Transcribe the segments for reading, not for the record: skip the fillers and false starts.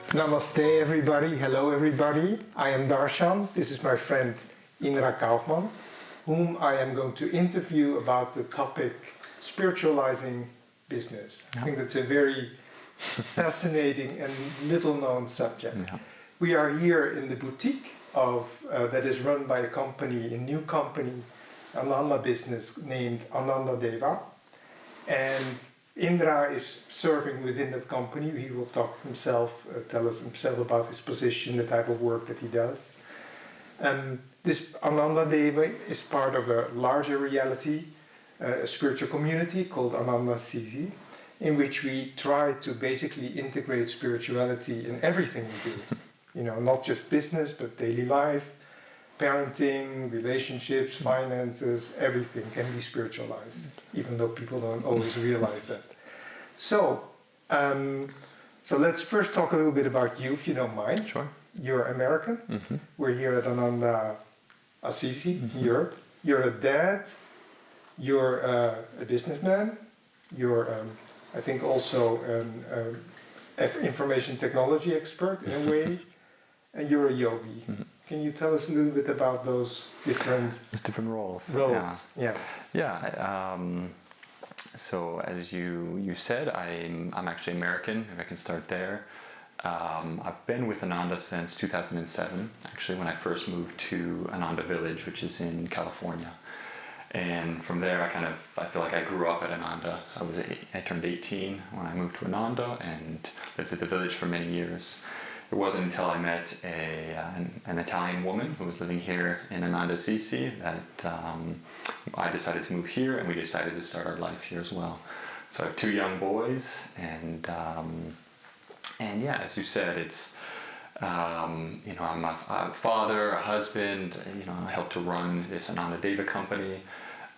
Namaste everybody, hello everybody. I am Darshan, this is my friend Indra Kaufman, whom I am going to interview about the topic spiritualizing business. I think that's a very fascinating and little known subject. We are here in the boutique that is run by a new company, Ananda business named Ananda Deva, and Indra is serving within that company. He will tell us himself about his position, the type of work that he does. This Ananda Deva is part of a larger reality, a spiritual community called Ananda Sisi, in which we try to basically integrate spirituality in everything we do. Not just business, but daily life, parenting, relationships, finances, everything can be spiritualized, even though people don't always realize that. So let's first talk a little bit about you, if you don't mind. Sure. You're American. Mm-hmm. We're here at Ananda Assisi, in Europe. You're a dad. You're a businessman. You're, I think, also an information technology expert in a way. And you're a yogi. Mm-hmm. Can you tell us a little bit about those different roles? Yeah. So as you said, I'm actually American, if I can start there. I've been with Ananda since 2007, actually, when I first moved to Ananda Village, which is in California. And from there, I feel like I grew up at Ananda. So I turned 18 when I moved to Ananda and lived at the village for many years. It wasn't until I met an Italian woman who was living here in Ananda Sisi that I decided to move here, and we decided to start our life here as well. So I have 2 young boys, and yeah, as you said, it's I'm a father, a husband. I help to run this Ananda Deva company,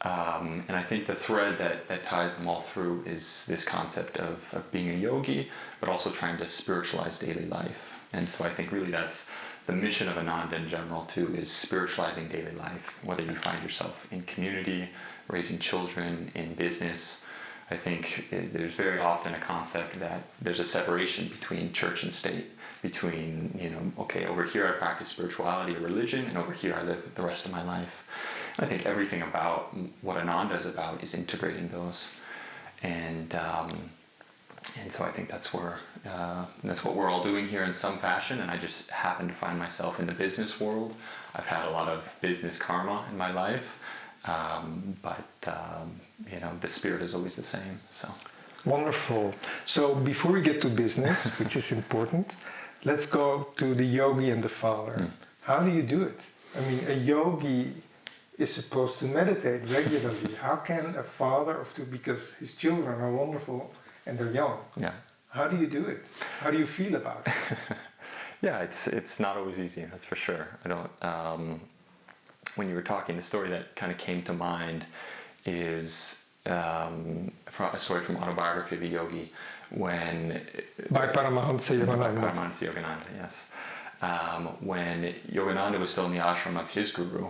and I think the thread that ties them all through is this concept of being a yogi, but also trying to spiritualize daily life. And so I think really that's the mission of Ananda in general too, is spiritualizing daily life, whether you find yourself in community, raising children, in business. I think there's very often a concept that there's a separation between church and state, between, okay, over here I practice spirituality or religion, and over here I live the rest of my life. And I think everything about what Ananda is about is integrating those. And so I think that's what we're all doing here in some fashion, and I just happen to find myself in the business world. I've had a lot of business karma in my life, but the spirit is always the same. So wonderful. So before we get to business, which is important, let's go to the yogi and the father. How do you do it? I mean, a yogi is supposed to meditate regularly. How can a father because his children are wonderful and they're young. Yeah. How do you do it? How do you feel about it? Yeah, it's not always easy, that's for sure. I don't. When you were talking, the story that kind of came to mind is a story from Autobiography of a Yogi, by Paramahansa Yogananda. Paramahansa Yogananda, yes. When Yogananda was still in the ashram of his guru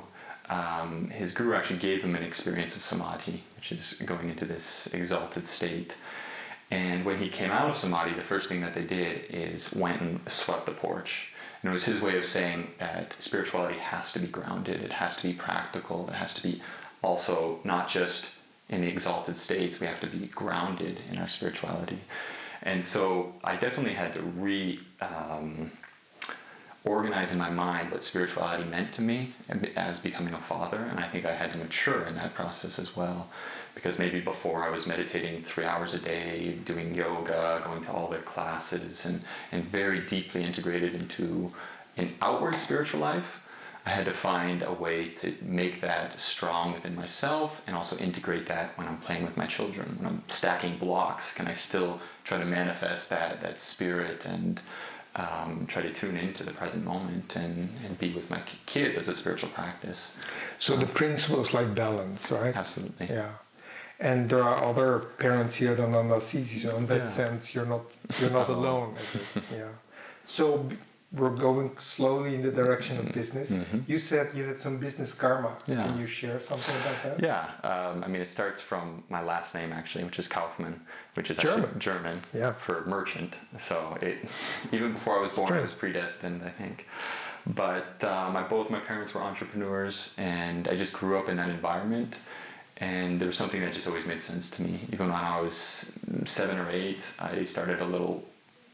actually gave him an experience of samadhi, which is going into this exalted state. And when he came out of samadhi, the first thing that they did is went and swept the porch. And it was his way of saying that spirituality has to be grounded, it has to be practical, it has to be also not just in the exalted states, we have to be grounded in our spirituality. And so I definitely had to organize in my mind what spirituality meant to me as becoming a father, and I think I had to mature in that process as well. Because maybe before I was meditating 3 hours a day, doing yoga, going to all the classes, and very deeply integrated into an outward spiritual life, I had to find a way to make that strong within myself and also integrate that when I'm playing with my children. When I'm stacking blocks, can I still try to manifest that spirit and try to tune into the present moment and be with my kids as a spiritual practice. So the principle is like balance, right? Absolutely. Yeah. And there are other parents here at Ananda Sisi, so in that sense you're not alone. Yeah. So we're going slowly in the direction of business. Mm-hmm. You said you had some business karma. Yeah. Can you share something about that? Yeah, I mean, it starts from my last name actually, which is Kaufman, which is German. actually German Yeah. for merchant. So even before I was born, it was predestined, I think. But both my parents were entrepreneurs, and I just grew up in that environment. And there was something that just always made sense to me. Even when I was 7 or 8, I started a little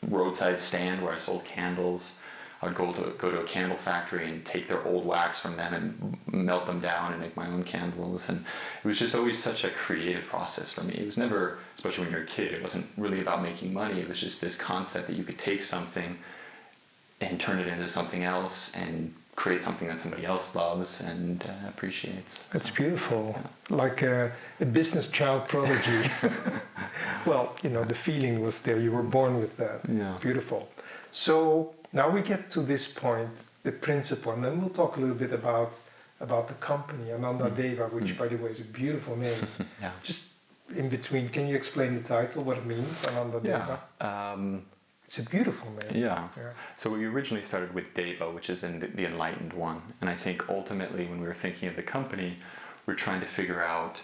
roadside stand where I sold candles. I would go to a candle factory and take their old wax from them and melt them down and make my own candles. And it was just always such a creative process for me. It was never, especially when you're a kid, it wasn't really about making money. It was just this concept that you could take something and turn it into something else and create something that somebody else loves and appreciates. That's beautiful. Yeah. Like a business child prodigy. Well, the feeling was there. You were born with that. Yeah. Beautiful. So now we get to this point, the principle, and then we'll talk a little bit about the company, Ananda Deva, which by the way is a beautiful name. Yeah. Just in between, can you explain the title, what it means, Ananda Deva? Yeah. It's a beautiful name. Yeah. So we originally started with Deva, which is in the enlightened one. And I think ultimately when we were thinking of the company, we're trying to figure out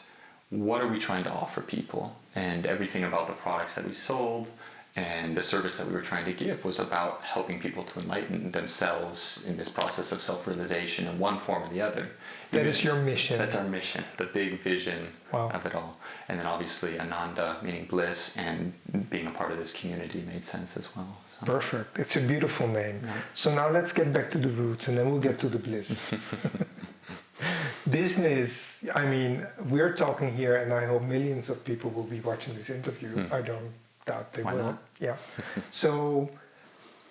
what are we trying to offer people. And everything about the products that we sold and the service that we were trying to give was about helping people to enlighten themselves in this process of self-realization in one form or the other. That is your mission. That's our mission, the big vision of it all. And then obviously Ananda, meaning bliss, and being a part of this community made sense as well. So. Perfect. It's a beautiful name. Yeah. So now let's get back to the roots and then we'll get to the bliss. Business, I mean, we're talking here and I hope millions of people will be watching this interview. I don't doubt they Why will. not? Yeah. So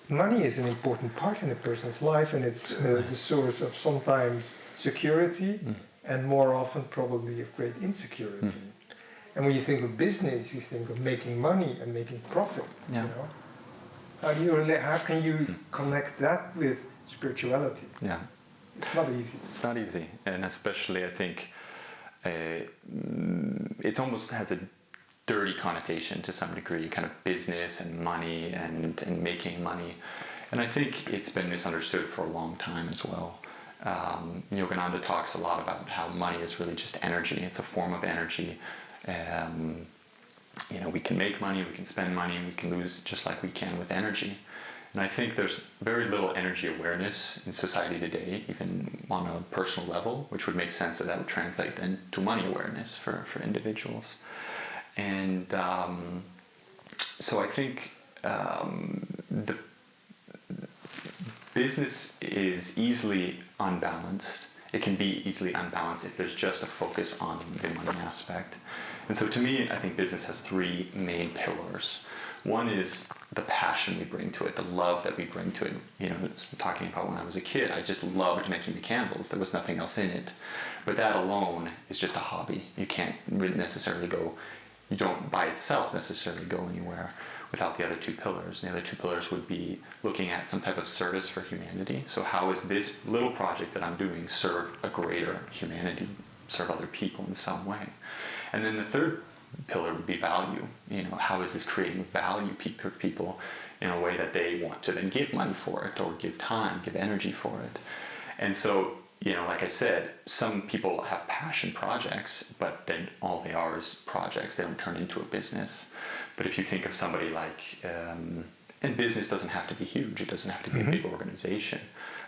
money is an important part in a person's life, and it's the source of sometimes security and more often probably of great insecurity. And when you think of business, you think of making money and making profit. Yeah. How do you how can you connect that with spirituality? Yeah. It's not easy. It's not easy, and especially I think it almost has a dirty connotation to some degree, kind of business and money and making money. And I think it's been misunderstood for a long time as well. Yogananda talks a lot about how money is really just energy. It's a form of energy. We can make money, we can spend money, we can lose just like we can with energy. And I think there's very little energy awareness in society today, even on a personal level, which would make sense that would translate then to money awareness for individuals. And so I think the business is easily unbalanced. It can be easily unbalanced if there's just a focus on the money aspect. And so to me, I think business has 3 main pillars. One is the passion we bring to it, the love that we bring to it. Talking about when I was a kid, I just loved making the candles. There was nothing else in it. But that alone is just a hobby. You can't really necessarily you don't by itself necessarily go anywhere without the other 2 pillars. And the other 2 pillars would be looking at some type of service for humanity. So how is this little project that I'm doing serve a greater humanity, serve other people in some way? And then the third pillar would be value. How is this creating value for people in a way that they want to then give money for it or give time, give energy for it? And so, like I said, some people have passion projects, but then all they are is projects. They don't turn into a business. But if you think of somebody like, and business doesn't have to be huge. It doesn't have to be a big organization.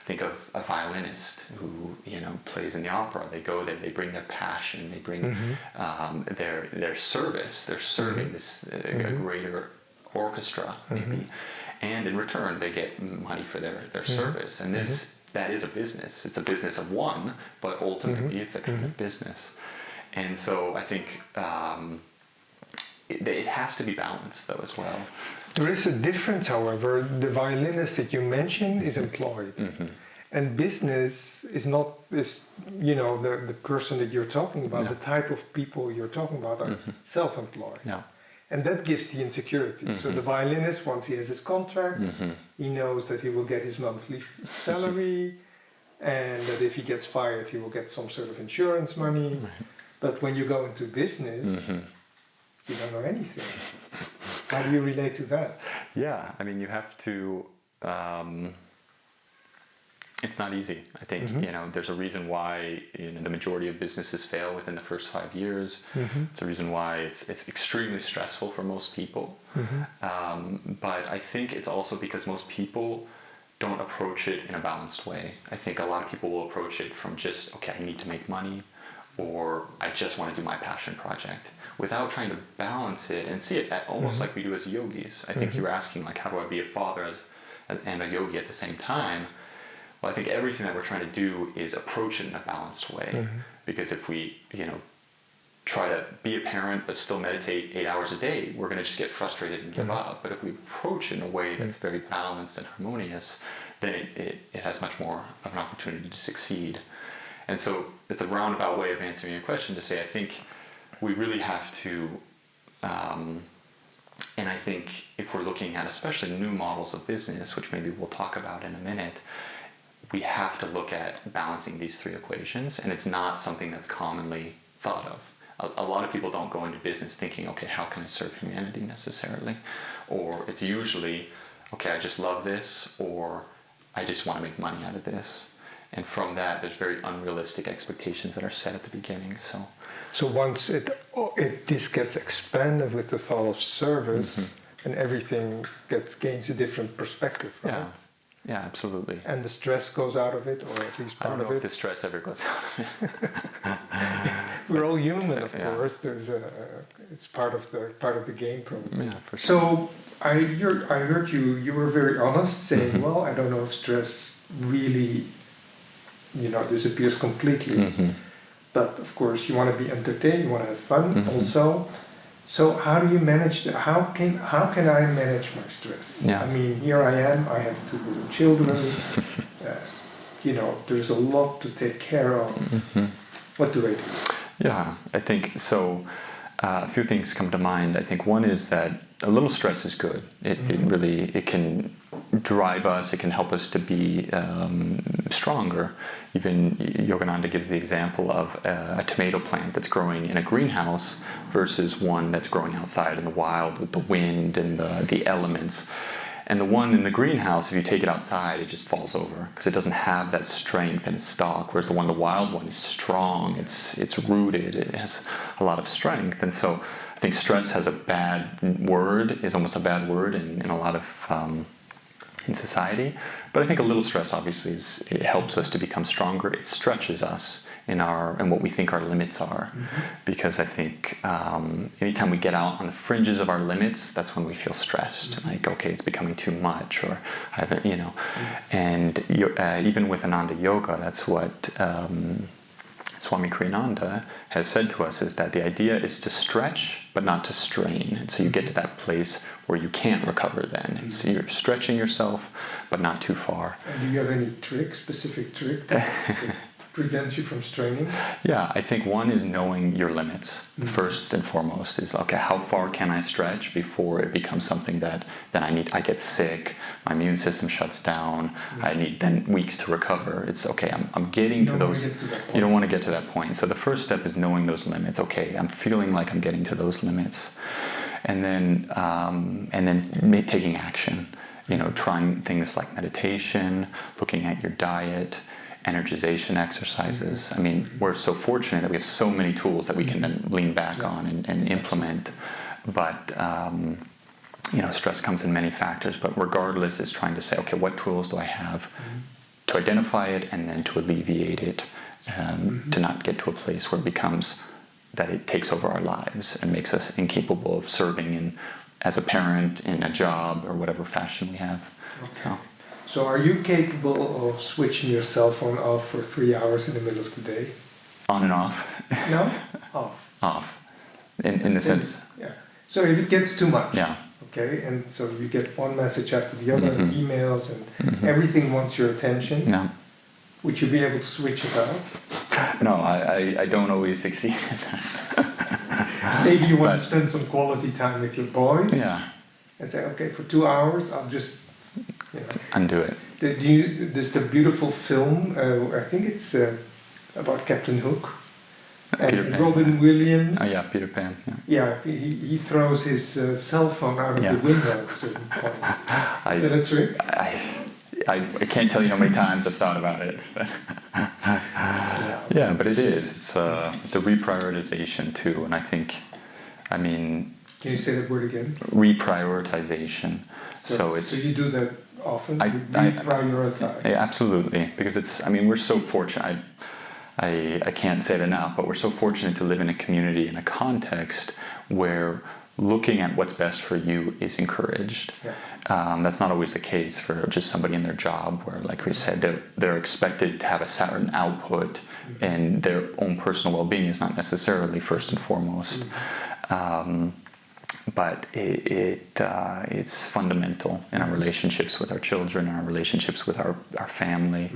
Think of a violinist who plays in the opera. They go there, they bring their passion, they bring their service. They're serving this a greater orchestra maybe, and in return they get money for their service. And that is a business. It's a business of one, but ultimately it's a kind of business. And so I think it has to be balanced though as well. There is a difference, however. The violinist that you mentioned is employed. And business is not this, the person that you're talking about, the type of people you're talking about are self-employed. Yeah. And that gives the insecurity. So the violinist, once he has his contract, he knows that he will get his monthly salary, and that if he gets fired, he will get some sort of insurance money. But when you go into business, you don't know anything. How do you relate to that? Yeah, I mean, you have to It's not easy. I think there's a reason why the majority of businesses fail within the first 5 years. It's a reason why it's extremely stressful for most people. But I think it's also because most people don't approach it in a balanced way. I think a lot of people will approach it from just, okay, I need to make money, or I just want to do my passion project, without trying to balance it and see it almost like we do as yogis. I think you were asking, like, how do I be a father and a yogi at the same time? Well, I think everything that we're trying to do is approach it in a balanced way. Because if we, try to be a parent but still meditate 8 hours a day, we're going to just get frustrated and give up. But if we approach it in a way that's very balanced and harmonious, then it has much more of an opportunity to succeed. And so it's a roundabout way of answering your question to say, I think we really have to, and I think if we're looking at especially new models of business, which maybe we'll talk about in a minute, we have to look at balancing these three equations, and it's not something that's commonly thought of. A lot of people don't go into business thinking, okay, how can I serve humanity necessarily? Or it's usually, okay, I just love this, or I just want to make money out of this. And from that, there's very unrealistic expectations that are set at the beginning. So once this gets expanded with the thought of service, and everything gains a different perspective, right? Yeah, absolutely. And the stress goes out of it, or at least part of it. I don't know if the stress ever goes out of it. We're all human, of course. It's part of the game, probably. Yeah, for sure. So I heard you were very honest, saying, well, I don't know if stress really, disappears completely. But of course, you want to be entertained, you want to have fun also. So how do you manage that? How can I manage my stress? Yeah. I mean, here I am. I have 2 little children. There's a lot to take care of. What do I do? Yeah, I think so. A few things come to mind. I think one is that a little stress is good. It can drive us. It can help us to be stronger. Even Yogananda gives the example of a tomato plant that's growing in a greenhouse versus one that's growing outside in the wild with the wind and the elements. And the one in the greenhouse, if you take it outside, it just falls over because it doesn't have that strength in its stalk. Whereas the wild one is strong, it's rooted, it has a lot of strength. And so I think stress has a bad word, is almost a bad word in a lot of in society. But I think a little stress obviously it helps us to become stronger. It stretches us in what we think our limits are, because I think anytime we get out on the fringes of our limits, that's when we feel stressed. Like, okay, it's becoming too much, or I haven't, And even with Ananda Yoga, that's what Swami Kriyananda has said to us, is that the idea is to stretch but not to strain. And so you get to that place where you can't recover then. And so you're stretching yourself but not too far. And do you have any specific trick that prevents you from straining? Yeah, I think one is knowing your limits. First and foremost is, okay, how far can I stretch before it becomes something that I get sick, my immune system shuts down, I need then weeks to recover. It's okay, I'm getting to those. You don't want to get to that point. So the first step is knowing those limits. Okay, I'm feeling like I'm getting to those limits. And then taking action. Trying things like meditation, looking at your diet, energization exercises. I mean, we're so fortunate that we have so many tools that we can then lean back on and implement. But, stress comes in many factors. But regardless, it's trying to say, okay, what tools do I have to identify it and then to alleviate it, to not get to a place where it becomes that it takes over our lives and makes us incapable of serving as a parent, in a job, or whatever fashion we have. Okay. So are you capable of switching your cell phone off for 3 hours in the middle of the day? On and off. No? Off. Off. In the sense. Yeah. So if it gets too much. Yeah. Okay, and so you get one message after the other, and emails, and everything wants your attention. No. Would you be able to switch it off? No, I don't always succeed in that. Maybe you want to spend some quality time with your boys. Yeah. And say, okay, for 2 hours, I'll just, undo it. There's the beautiful film, I think it's about Captain Hook. And Robin Williams. Oh yeah, Peter Pan. Yeah, he throws his cell phone out of the window at a certain point. Is that a trick? I can't tell you how many times I've thought about it. But yeah, but it is. It's a reprioritization too, and I think, I mean. Can you say that word again? Reprioritization. So you do that often. Reprioritize. Yeah, absolutely, because it's. I mean, we're so fortunate. I can't say it enough, but we're so fortunate to live in a community, in a context where looking at what's best for you is encouraged. Yeah. That's not always the case for just somebody in their job where, like we said, they're expected to have a certain output, and their own personal well-being is not necessarily first and foremost. But it's fundamental in our relationships with our children, our relationships with our family.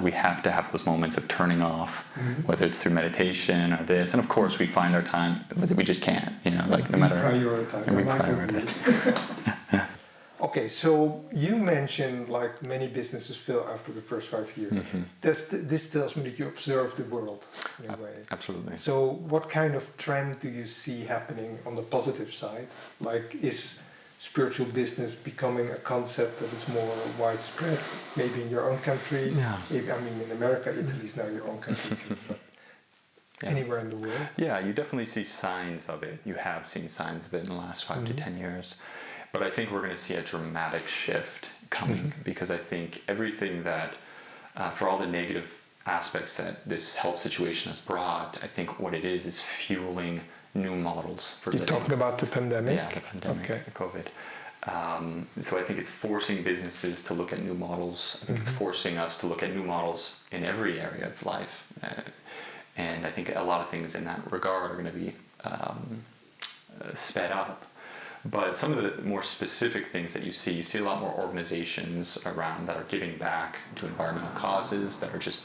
We have to have those moments of turning off, whether it's through meditation or this. And of course, we find our time, we just can't, like no matter. Reprioritize. Okay, so you mentioned like many businesses fail after the first 5 years. This tells me that you observe the world in a way. Absolutely. So what kind of trend do you see happening on the positive side? Like, is spiritual business becoming a concept that is more widespread, maybe in your own country? Yeah. I mean, in America, Italy is now your own country too, but anywhere in the world? Yeah, you definitely see signs of it. You have seen signs of it in the last 5 to 10 years. But I think we're going to see a dramatic shift coming because I think everything that, for all the negative aspects that this health situation has brought, I think what it is fueling new models for living. You're talking about the pandemic? Yeah, the pandemic, the COVID. So I think it's forcing businesses to look at new models. I think it's forcing us to look at new models in every area of life. And I think a lot of things in that regard are going to be sped up. But some of the more specific things that you see a lot more organizations around that are giving back to environmental causes, that are just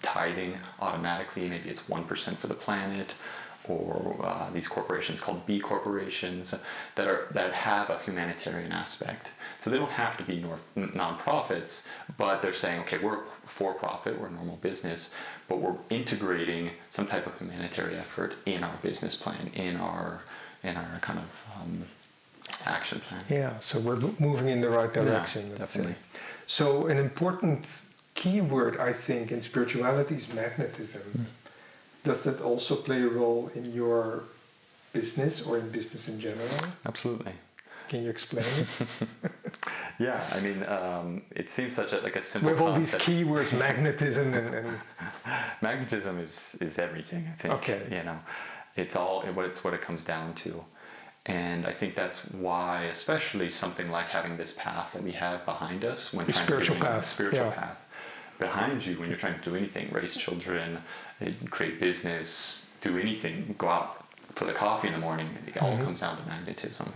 tithing automatically. Maybe it's 1% for the planet, or these corporations called B corporations that have a humanitarian aspect. So they don't have to be non-profits, but they're saying, okay, we're for-profit, we're a normal business, but we're integrating some type of humanitarian effort in our business plan, in our kind of action plan. Yeah, so we're moving in the right direction. Yeah, definitely. So an important keyword, I think, in spirituality is magnetism. Does that also play a role in your business or in business in general? Absolutely. Can you explain it? Yeah, I mean, it seems such a simple with all concept. these keywords, magnetism and magnetism is everything. I think. Okay. It's all what it comes down to. And I think that's why, especially something like having this path that we have behind us, when trying spiritual to do path, spiritual path behind you, when you're trying to do anything, raise children, create business, do anything, go out for the coffee in the morning, it all comes down to magnetism.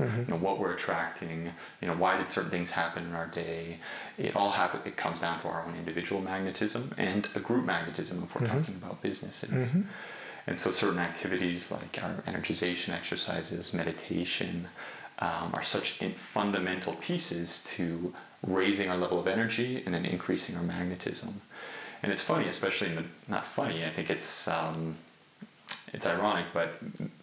What we're attracting, why did certain things happen in our day? It comes down to our own individual magnetism and a group magnetism if we're talking about businesses. And so certain activities like our energization exercises, meditation, are such fundamental pieces to raising our level of energy and then increasing our magnetism. And it's funny, especially not funny, I think it's ironic, but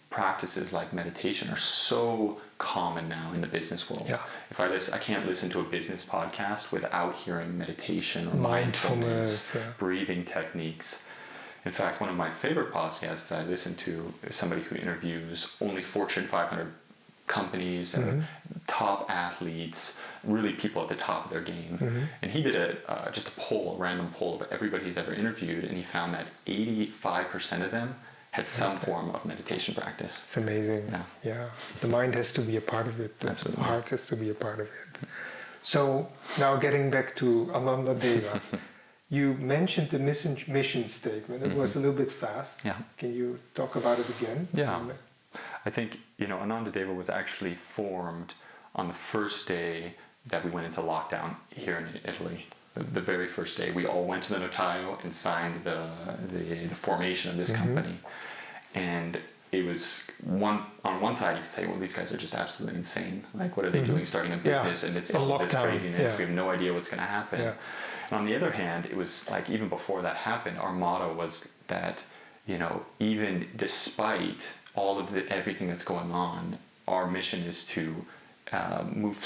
practices like meditation are so common now in the business world. Yeah. If I can't listen to a business podcast without hearing meditation or mindfulness, breathing techniques. In fact, one of my favorite podcasts I listen to is somebody who interviews only Fortune 500 companies and top athletes, really people at the top of their game. And he did just a random poll of everybody he's ever interviewed, and he found that 85% of them had some form of meditation practice. It's amazing. Yeah. The mind has to be a part of it. The Absolutely. Heart has to be a part of it. So now getting back to Ananda Deva. You mentioned the mission statement. It was a little bit fast. Yeah. Can you talk about it again? Yeah. I think, Ananda Deva was actually formed on the first day that we went into lockdown here in Italy. The very first day. We all went to the notaio and signed the formation of this company. And it was on one side you could say, well, these guys are just absolutely insane. Like, what are they doing starting a business? And it's all this craziness. We have no idea what's going to happen. And on the other hand, it was like, even before that happened, our motto was that, even despite all of everything that's going on, our mission is to move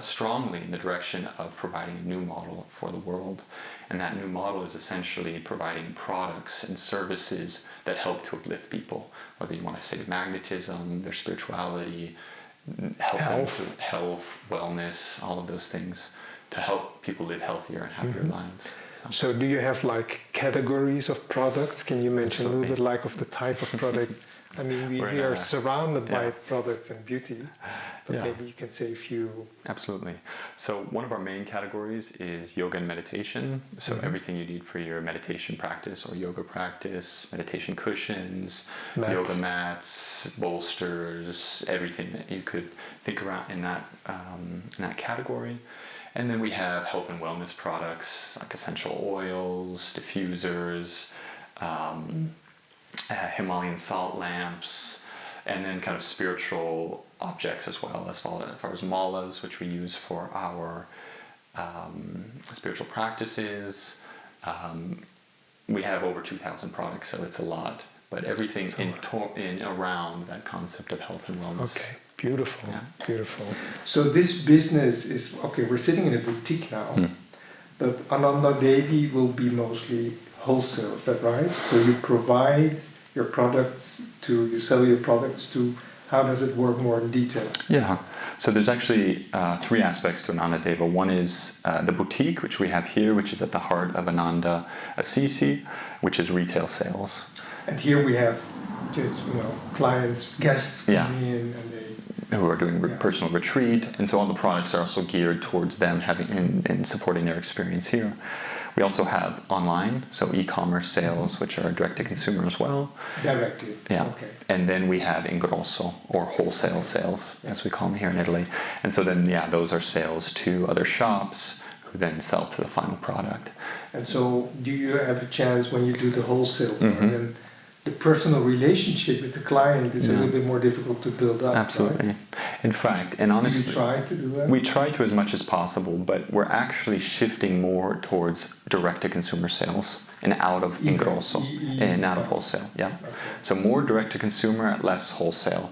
strongly in the direction of providing a new model for the world. And that new model is essentially providing products and services that help to uplift people, whether you want to say magnetism, their spirituality, health, wellness, all of those things to help people live healthier and happier lives. So do you have like categories of products? Can you mention Absolutely. a little bit like of the type of product? I mean, we are surrounded by products and beauty, but maybe you can say a few. Absolutely. So one of our main categories is yoga and meditation. So everything you need for your meditation practice or yoga practice, meditation cushions, yoga mats, bolsters, everything that you could think around in that category. And then we have health and wellness products like essential oils, diffusers, Himalayan salt lamps, and then kind of spiritual objects as well, as far as malas, which we use for our spiritual practices. We have over 2,000 products, so it's a lot. But everything in around that concept of health and wellness. Okay, beautiful, beautiful. So this business is, okay, we're sitting in a boutique now, but Ananda Devi will be mostly wholesale, is that right? So you provide your products you sell your products to, how does it work more in detail? Yeah, so there's actually three aspects to Ananda Deva. One is the boutique, which we have here, which is at the heart of Ananda Assisi, which is retail sales. And here we have just, clients, guests coming in and who are doing personal retreat, and so all the products are also geared towards them having in supporting their experience here. We also have online, so e-commerce sales, which are direct to consumer as well. Directly. Yeah. Okay. And then we have ingrosso, or wholesale sales, as we call them here in Italy. And so then, those are sales to other shops who then sell to the final product. And so do you have a chance when you do the wholesale part, then the personal relationship with the client is a little bit more difficult to build up? Absolutely. Right? In fact, and honestly, do you try to do that? We try to as much as possible, but we're actually shifting more towards direct-to-consumer sales and out of ingrosso and out of wholesale. Yeah. Okay. So more direct-to-consumer, less wholesale.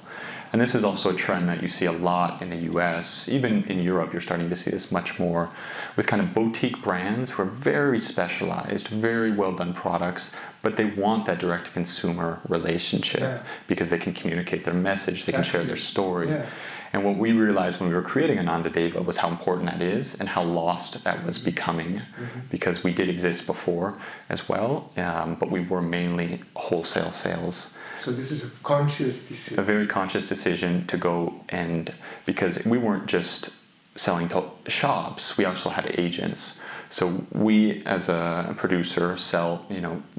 And this is also a trend that you see a lot in the US. Even in Europe, you're starting to see this much more with kind of boutique brands who are very specialized, very well-done products, but they want that direct-to-consumer relationship because they can communicate their message, they can share their story. Yeah. And what we realized when we were creating Ananda Deva was how important that is and how lost that was becoming because we did exist before as well, but we were mainly wholesale sales. So this is a conscious decision. A very conscious decision to go because we weren't just selling to shops, we also had agents. So we, as a producer, sell,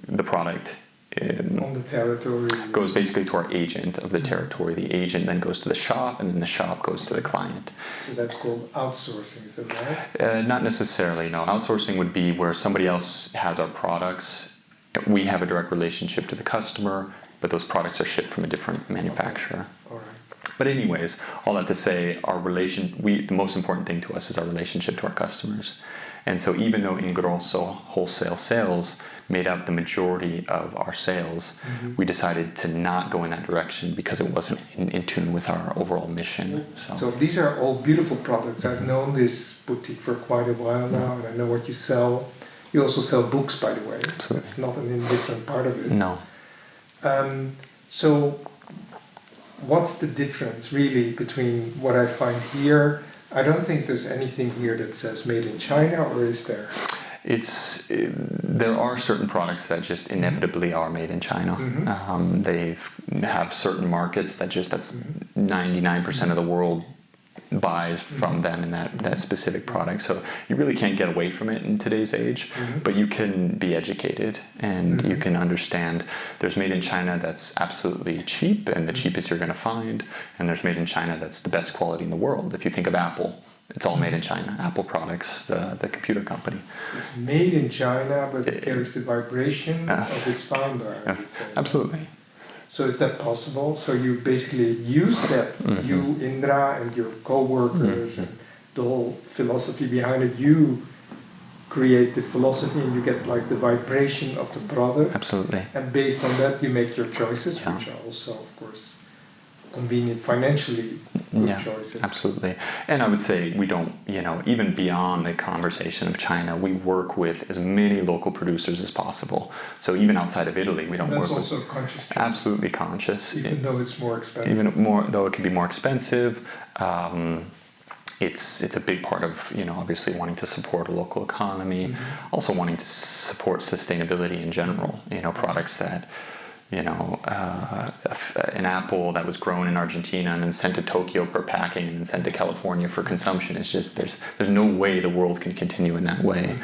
the product on the territory. Goes basically to our agent of the territory. The agent then goes to the shop, and then the shop goes to the client. So that's called outsourcing, is that right? Not necessarily, no. Outsourcing would be where somebody else has our products. We have a direct relationship to the customer, but those products are shipped from a different manufacturer. Okay. All right. But anyways, all that to say, the most important thing to us is our relationship to our customers. And so even though ingrosso wholesale sales made up the majority of our sales, we decided to not go in that direction because it wasn't in tune with our overall mission. So these are all beautiful products. I've known this boutique for quite a while now, and I know what you sell. You also sell books, by the way. So it's not an indifferent part of it. No. So what's the difference really between what I find here? I don't think there's anything here that says made in China, or is there? There are certain products that just inevitably are made in China. They have certain markets that's 99% of the world buys from them in that specific product. So you really can't get away from it in today's age, but you can be educated and you can understand there's made in China that's absolutely cheap and the cheapest you're going to find, and there's made in China that's the best quality in the world. If you think of Apple, it's all made in China. Apple products, the computer company. It's made in China, but it carries the vibration of its founder, I would say. Absolutely. So is that possible? So you basically use that, you, Indra, and your coworkers, and the whole philosophy behind it, you create the philosophy and you get like the vibration of the product. Absolutely. And based on that, you make your choices, which are also, of course, convenient financially good choices. Absolutely. And I would say we don't, even beyond the conversation of China, we work with as many local producers as possible. So even outside of Italy, we don't work with... That's also conscious choice. Absolutely conscious. Even though it's more expensive. Even more, though it can be more expensive. It's a big part of, obviously wanting to support a local economy, also wanting to support sustainability in general, products that, an apple that was grown in Argentina and then sent to Tokyo for packing and then sent to California for consumption. It's just, there's no way the world can continue in that way.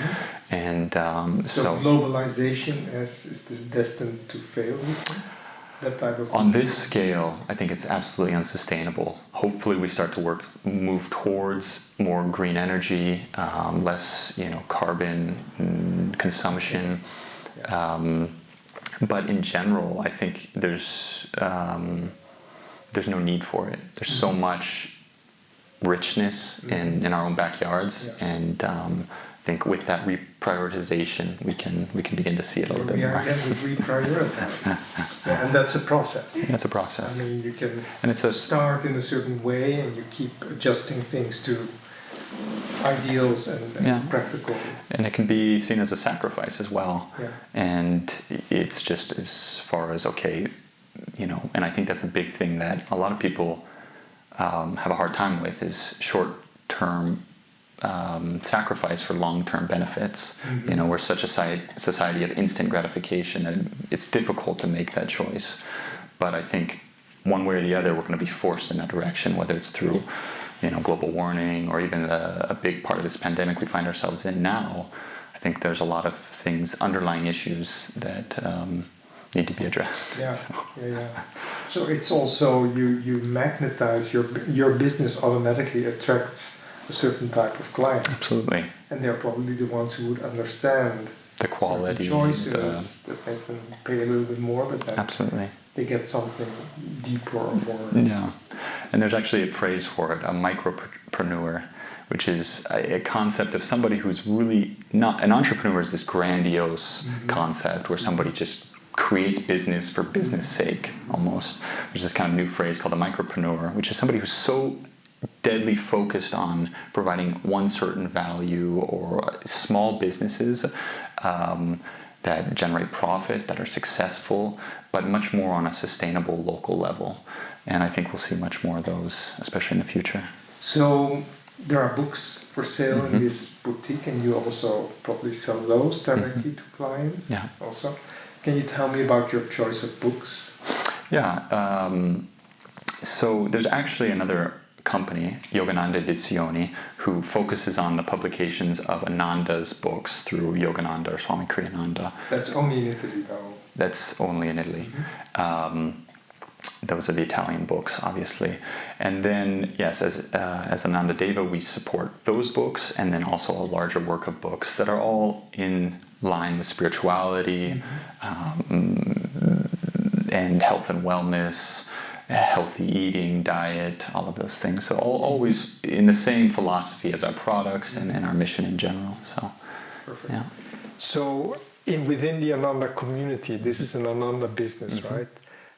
And so globalization is destined to fail, you think? That type of on this scale, I think it's absolutely unsustainable. Hopefully we start to move towards more green energy, less, carbon consumption. But in general, I think there's no need for it. There's so much richness in our own backyards, and I think with that reprioritization, we can begin to see it a little bit more. We are with reprioritize, and that's a process. That's a process. I mean, you can it's start in a certain way, and you keep adjusting things to ideals and practical. And it can be seen as a sacrifice as well. Yeah. And it's just as far as, and I think that's a big thing that a lot of people have a hard time with is short-term sacrifice for long-term benefits. We're such a society of instant gratification that it's difficult to make that choice. But I think one way or the other, we're going to be forced in that direction, whether it's through global warming or even a big part of this pandemic we find ourselves in now. I think there's a lot of things, underlying issues that need to be addressed. So it's also you magnetize your business automatically attracts a certain type of client. Absolutely. And they're probably the ones who would understand the quality choices that make them pay a little bit more, but then absolutely they get something deeper or more. Yeah. And there's actually a phrase for it, a micropreneur, which is a concept of somebody who's really not an entrepreneur. Is this grandiose concept where somebody just creates business for business sake almost. There's this kind of new phrase called a micropreneur, which is somebody who's so deadly focused on providing one certain value or small businesses that generate profit, that are successful, but much more on a sustainable local level. And I think we'll see much more of those, especially in the future. So there are books for sale in this boutique, and you also probably sell those directly to clients also. Can you tell me about your choice of books? Yeah. So there's actually another company, Yogananda Edizioni, who focuses on the publications of Ananda's books through Yogananda or Swami Kriyananda. That's only in Italy, though. That's only in Italy. Those are the Italian books, obviously. And then, yes, as Ananda Deva, we support those books, and then also a larger work of books that are all in line with spirituality, and health and wellness, healthy eating, diet, all of those things. So always in the same philosophy as our products and our mission in general. So, perfect. Yeah. So within the Ananda community, this is an Ananda business, right?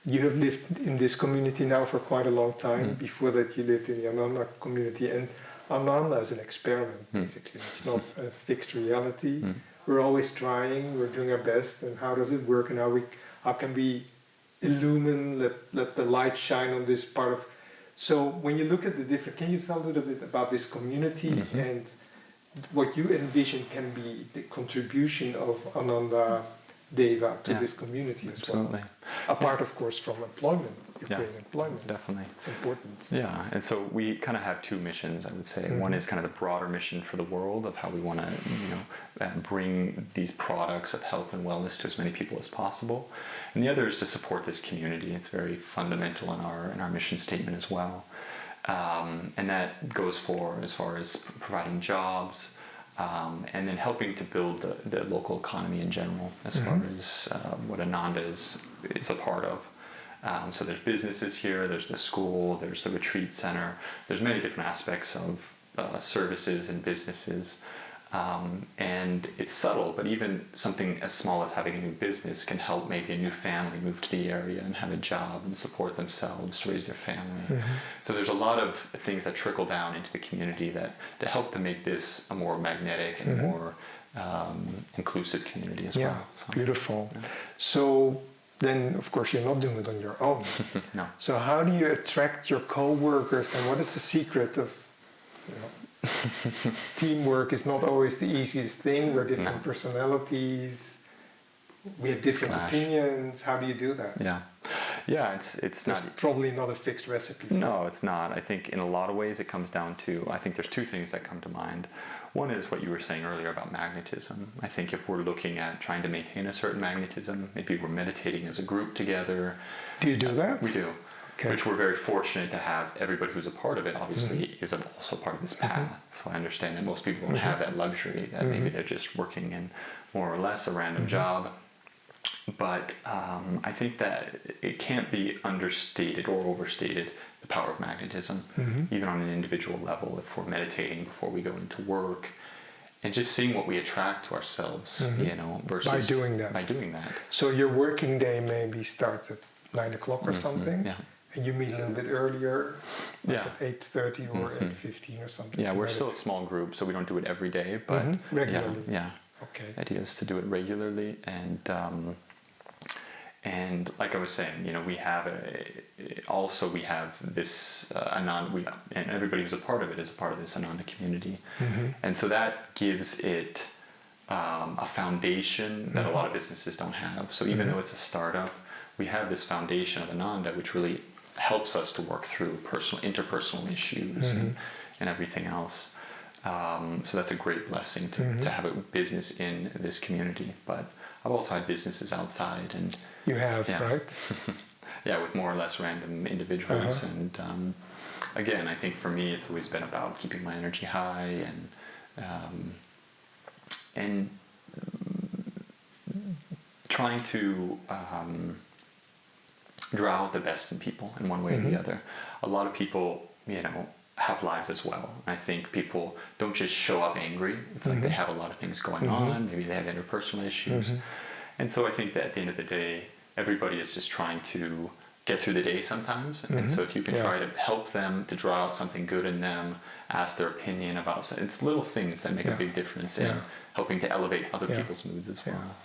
You have lived in this community now for quite a long time. Before that, you lived in the Ananda community, and Ananda is an experiment, basically. It's not a fixed reality. We're always trying, we're doing our best, and how does it work, and how can we illumine, let the light shine on this part of... So when you look at the different... Can you tell a little bit about this community and what you envision can be the contribution of Ananda Deva to this community as absolutely. well? Apart, of course, from employment. You create employment. Definitely. It's important. Yeah, and so we kind of have two missions, I would say. One is kind of the broader mission for the world of how we want to, bring these products of health and wellness to as many people as possible. And the other is to support this community. It's very fundamental in our mission statement as well. And that goes as far as providing jobs, and then helping to build the local economy in general, as far as what Ananda is a part of. So there's businesses here, there's the school, there's the retreat center, there's many different aspects of services and businesses. And it's subtle, but even something as small as having a new business can help maybe a new family move to the area and have a job and support themselves, raise their family. So there's a lot of things that trickle down into the community that help to make this a more magnetic and more inclusive community as well. So, beautiful. yeah. So then, of course, you're not doing it on your own. No. So how do you attract your co-workers, and what is the secret of, teamwork is not always the easiest thing. We're different personalities. We have different opinions. How do you do that? Yeah, it's not probably not a fixed recipe. No, it's not. I think in a lot of ways it comes down to, I think there's two things that come to mind. One is what you were saying earlier about magnetism. I think if we're looking at trying to maintain a certain magnetism, maybe we're meditating as a group together. Do you do that? We do. Okay. Which we're very fortunate to have. Everybody who's a part of it obviously is also part of this path. So I understand that most people don't have that luxury, that maybe they're just working in more or less a random job. But I think that it can't be understated or overstated, the power of magnetism, even on an individual level, if we're meditating before we go into work, and just seeing what we attract to ourselves, versus by doing that. So your working day maybe starts at 9 o'clock or something, and you meet a little bit earlier, at 8:30 or 8:15 or something. Yeah, we're still a small group, so we don't do it every day, but regularly. Yeah. Okay. The idea is to do it regularly, and like I was saying, we have this Ananda, and everybody who's a part of it is a part of this Ananda community, and so that gives it a foundation that a lot of businesses don't have. So even though it's a startup, we have this foundation of Ananda, which really helps us to work through interpersonal issues and everything else. So that's a great blessing to have a business in this community. But I've also had businesses outside, and you have, right? Yeah, with more or less random individuals. And again, I think for me, it's always been about keeping my energy high and trying to draw out the best in people in one way or the other. A lot of people, have lives as well. I think people don't just show up angry. It's like they have a lot of things going on. Maybe they have interpersonal issues. And so I think that at the end of the day, everybody is just trying to get through the day sometimes. And so if you can try to help them to draw out something good in them, ask their opinion about something, it's little things that make a big difference in helping to elevate other people's moods as well.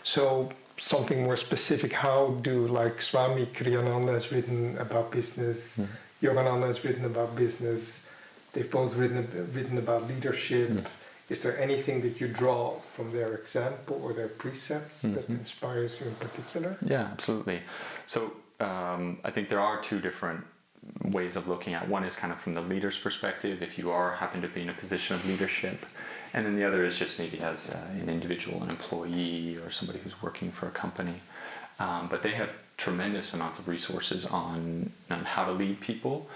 So something more specific, how do, like, Swami Kriyananda has written about business, Yogananda has written about business, they've both written about leadership. Is there anything that you draw from their example or their precepts that inspires you in particular? Yeah, absolutely. So I think there are two different ways of looking at. One is kind of from the leader's perspective, if you happen to be in a position of leadership, and then the other is just maybe as an individual, an employee, or somebody who's working for a company. But they have tremendous amounts of resources on how to lead people.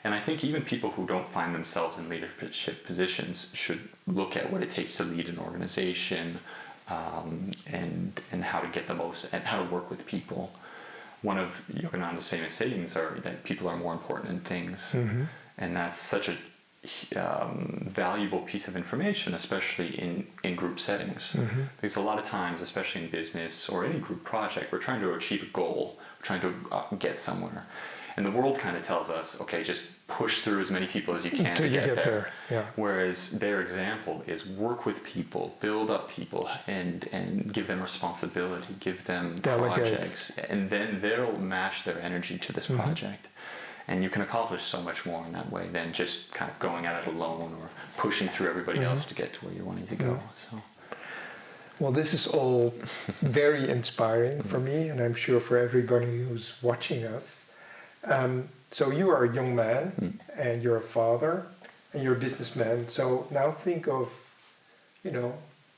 And I think even people who don't find themselves in leadership positions should look at what it takes to lead an organization, and how to get the most, and how to work with people. One of Yogananda's famous sayings are that people are more important than things. And that's such a valuable piece of information, especially in group settings. Because a lot of times, especially in business or any group project, we're trying to achieve a goal, we're trying to get somewhere. And the world kind of tells us, okay, just push through as many people as you can to get there. Whereas their example is work with people, build up people, and give them responsibility, give them projects, and then they'll match their energy to this project. And you can accomplish so much more in that way than just kind of going at it alone or pushing through everybody else to get to where you're wanting to go. So, well, this is all very inspiring for me, and I'm sure for everybody who's watching us. So you are a young man, and you're a father, and you're a businessman. So now think of,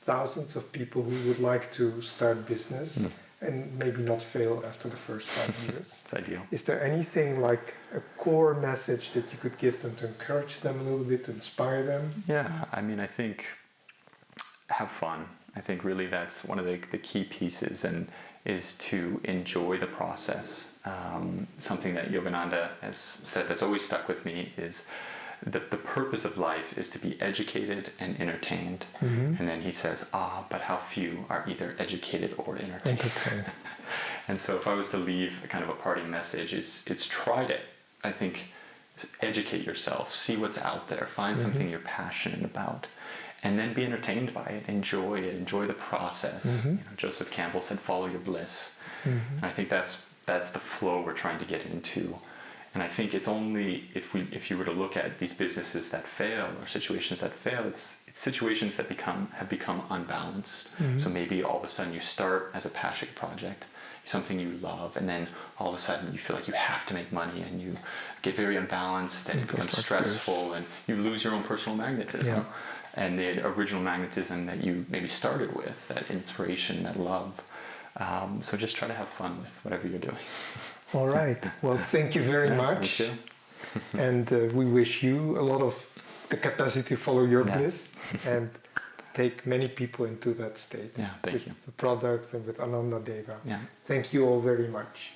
thousands of people who would like to start business and maybe not fail after the first 5 years. it's ideal. Is there anything like a core message that you could give them to encourage them a little bit, to inspire them? Yeah, I mean, I think have fun. I think really that's one of the key pieces, and is to enjoy the process. Something that Yogananda has said that's always stuck with me is the purpose of life is to be educated and entertained. And then he says, but how few are either educated or entertained. And so if I was to leave a kind of a parting message, it's try to, I think, educate yourself, see what's out there, find something you're passionate about, and then be entertained by it, enjoy the process. You know, Joseph Campbell said, follow your bliss. And I think that's the flow we're trying to get into. And I think it's only if you were to look at these businesses that fail or situations that fail, it's situations that have become unbalanced. So maybe all of a sudden you start as a passion project, something you love, and then all of a sudden you feel like you have to make money, and you get very unbalanced, and it becomes stressful, and you lose your own personal magnetism. And the original magnetism that you maybe started with, that inspiration, that love. So just try to have fun with whatever you're doing. All right. Well, thank you very much. Thank you. And we wish you a lot of the capacity to follow your bliss and take many people into that state. Yeah, thank you. With the products and with Ananda Deva. Yeah. Thank you all very much.